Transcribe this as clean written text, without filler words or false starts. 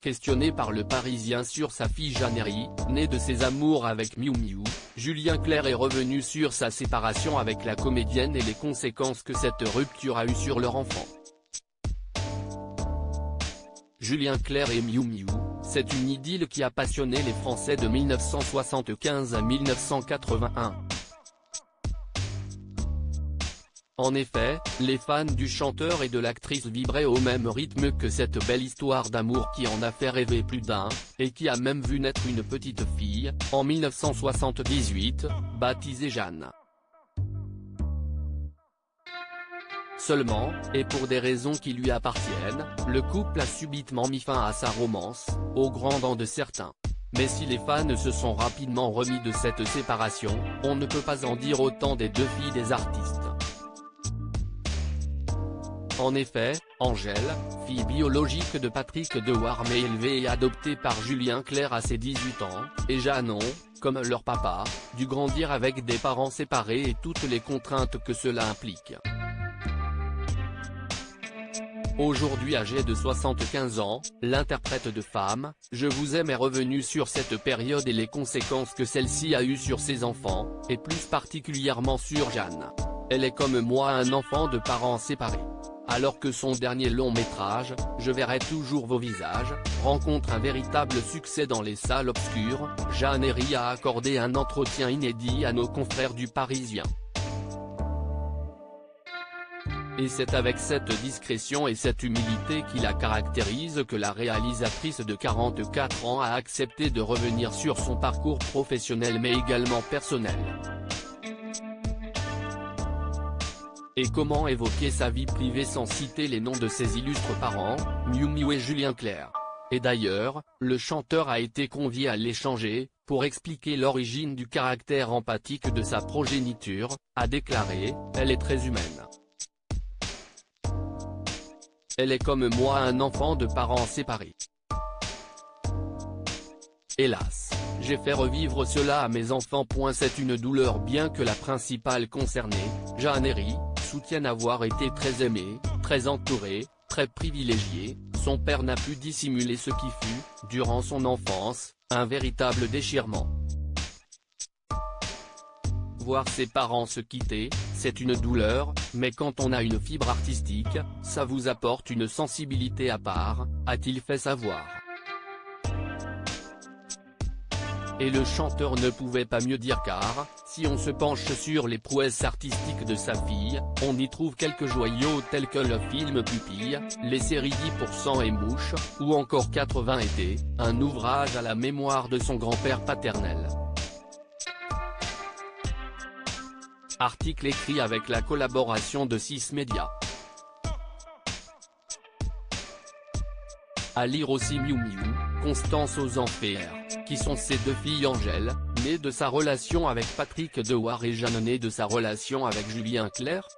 Questionné par Le Parisien sur sa fille Jeannery, née de ses amours avec Miou Miou, Julien Clerc est revenu sur sa séparation avec la comédienne et les conséquences que cette rupture a eues sur leur enfant. Julien Clerc et Miou Miou, c'est une idylle qui a passionné les Français de 1975 à 1981. En effet, les fans du chanteur et de l'actrice vibraient au même rythme que cette belle histoire d'amour qui en a fait rêver plus d'un, et qui a même vu naître une petite fille, en 1978, baptisée Jeanne. Seulement, et pour des raisons qui lui appartiennent, le couple a subitement mis fin à sa romance, au grand dam de certains. Mais si les fans se sont rapidement remis de cette séparation, on ne peut pas en dire autant des deux filles des artistes. En effet, Angèle, fille biologique de Patrick Dewar mais élevée et adoptée par Julien Clerc à ses 18 ans, et Jeanne ont, comme leur papa, dû grandir avec des parents séparés et toutes les contraintes que cela implique. Aujourd'hui âgée de 75 ans, l'interprète de Femme, Je vous aime est revenue sur cette période et les conséquences que celle-ci a eues sur ses enfants, et plus particulièrement sur Jeanne. Elle est comme moi un enfant de parents séparés. Alors que son dernier long métrage, Je verrai toujours vos visages, rencontre un véritable succès dans les salles obscures, Jeannery a accordé un entretien inédit à nos confrères du Parisien. Et c'est avec cette discrétion et cette humilité qui la caractérise que la réalisatrice de 44 ans a accepté de revenir sur son parcours professionnel mais également personnel. Et comment évoquer sa vie privée sans citer les noms de ses illustres parents, Miou Miou et Julien Clerc. Et d'ailleurs, le chanteur a été convié à l'échanger, pour expliquer l'origine du caractère empathique de sa progéniture, a déclaré, elle est très humaine. Elle est comme moi un enfant de parents séparés. Hélas, j'ai fait revivre cela à mes enfants. C'est une douleur bien que la principale concernée, Jeannery, soutienne avoir été très aimée, très entourée, très privilégiée. Son père n'a pu dissimuler ce qui fut, durant son enfance, un véritable déchirement. Voir ses parents se quitter, c'est une douleur, mais quand on a une fibre artistique, ça vous apporte une sensibilité à part, a-t-il fait savoir. Et le chanteur ne pouvait pas mieux dire car, si on se penche sur les prouesses artistiques de sa fille, on y trouve quelques joyaux tels que le film Pupille, les séries 10% et Mouche, ou encore 80 étés, un ouvrage à la mémoire de son grand-père paternel. Article écrit avec la collaboration de 6 médias. À lire aussi Miou Miou, Constance aux Enfers, qui sont ses deux filles Angèle, née de sa relation avec Patrick Dewar et Jeanne née de sa relation avec Julien Clerc.